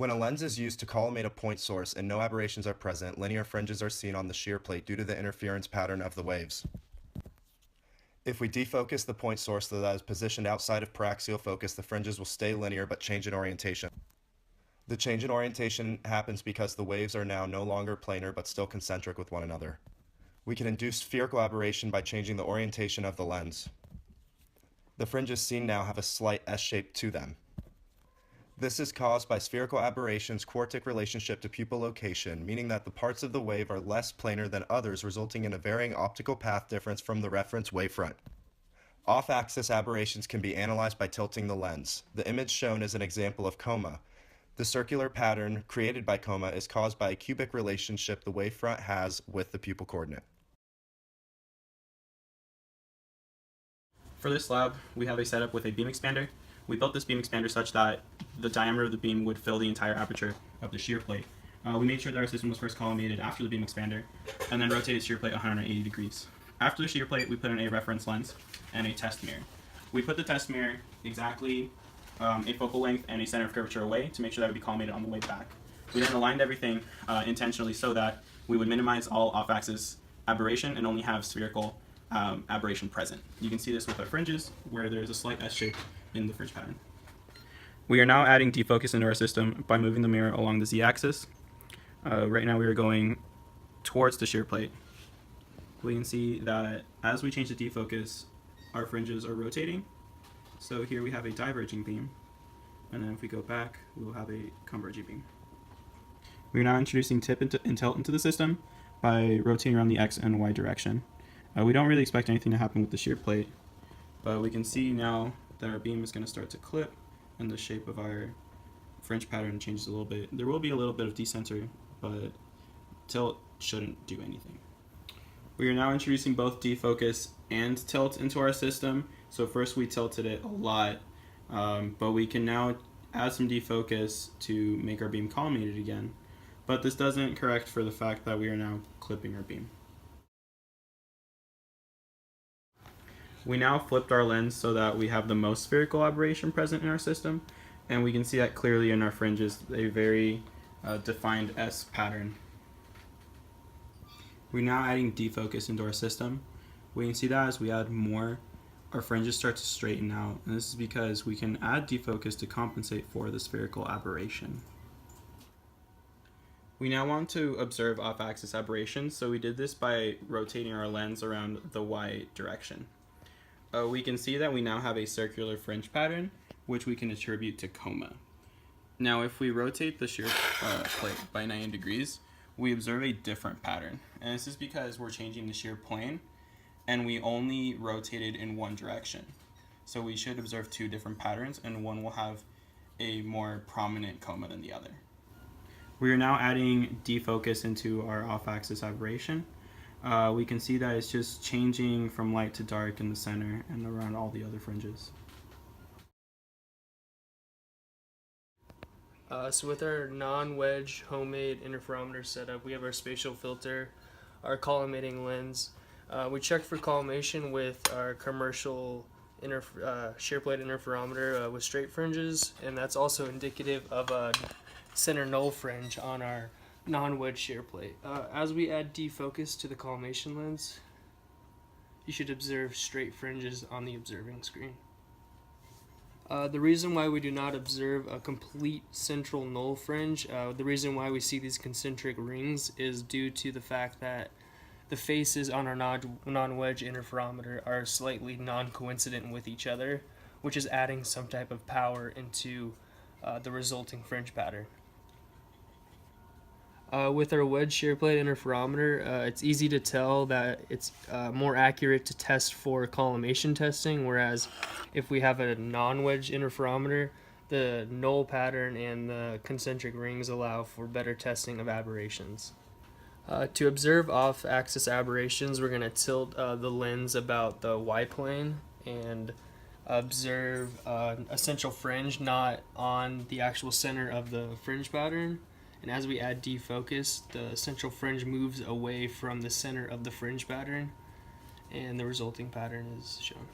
When a lens is used to collimate a point source and no aberrations are present, linear fringes are seen on the shear plate due to the interference pattern of the waves. If we defocus the point source that is positioned outside of paraxial focus, the fringes will stay linear but change in orientation. The change in orientation happens because the waves are now no longer planar but still concentric with one another. We can induce spherical aberration by changing the orientation of the lens. The fringes seen now have a slight S shape to them. This is caused by spherical aberration's quartic relationship to pupil location, meaning that the parts of the wave are less planar than others, resulting in a varying optical path difference from the reference wavefront. Off-axis aberrations can be analyzed by tilting the lens. The image shown is an example of coma. The circular pattern created by coma is caused by a cubic relationship the wavefront has with the pupil coordinate. For this lab, we have a setup with a beam expander. We built this beam expander such that the diameter of the beam would fill the entire aperture of the shear plate. We made sure that our system was first collimated after the beam expander, and then rotated shear plate 180 degrees. After the shear plate, we put in a reference lens and a test mirror. We put the test mirror exactly a focal length and a center of curvature away to make sure that it would be collimated on the way back. We then aligned everything intentionally so that we would minimize all off-axis aberration and only have spherical aberration present. You can see this with our fringes, where there's a slight S shape in the fringe pattern. We are now adding defocus into our system by moving the mirror along the z-axis. Right now we are going towards the shear plate. We can see that as we change the defocus, our fringes are rotating. So here we have a diverging beam, and then if we go back, we will have a converging beam. We are now introducing tip and tilt into the system by rotating around the X and Y direction. We don't really expect anything to happen with the shear plate, but we can see now that our beam is going to start to clip and the shape of our fringe pattern changes a little bit. There will be a little bit of decenter, but tilt shouldn't do anything. We are now introducing both defocus and tilt into our system. So first we tilted it a lot, but we can now add some defocus to make our beam collimated again. But this doesn't correct for the fact that we are now clipping our beam. We now flipped our lens so that we have the most spherical aberration present in our system, and we can see that clearly in our fringes, a very defined S pattern. We're now adding defocus into our system. We can see that as we add more, our fringes start to straighten out, and this is because we can add defocus to compensate for the spherical aberration. We now want to observe off-axis aberrations, so we did this by rotating our lens around the Y direction. We can see that we now have a circular fringe pattern, which we can attribute to coma. Now, if we rotate the shear plate by 90 degrees, we observe a different pattern. And this is because we're changing the shear plane, and we only rotated in one direction. So we should observe two different patterns, and one will have a more prominent coma than the other. We are now adding defocus into our off-axis aberration. We can see that it's just changing from light to dark in the center and around all the other fringes. So with our non-wedge homemade interferometer setup, we have our spatial filter, our collimating lens. We checked for collimation with our commercial shear plate interferometer with straight fringes, and that's also indicative of a center null fringe on our non-wedge shear plate. As we add defocus to the collimation lens, you should observe straight fringes on the observing screen. The reason why we do not observe a complete central null fringe, the reason why we see these concentric rings is due to the fact that the faces on our non-wedge interferometer are slightly non-coincident with each other, which is adding some type of power into the resulting fringe pattern. With our wedge shear plate interferometer, it's easy to tell that it's more accurate to test for collimation testing, whereas if we have a non-wedge interferometer, the null pattern and the concentric rings allow for better testing of aberrations. To observe off-axis aberrations, we're going to tilt the lens about the y-plane and observe a central fringe not on the actual center of the fringe pattern. And as we add defocus, the central fringe moves away from the center of the fringe pattern, and the resulting pattern is shown.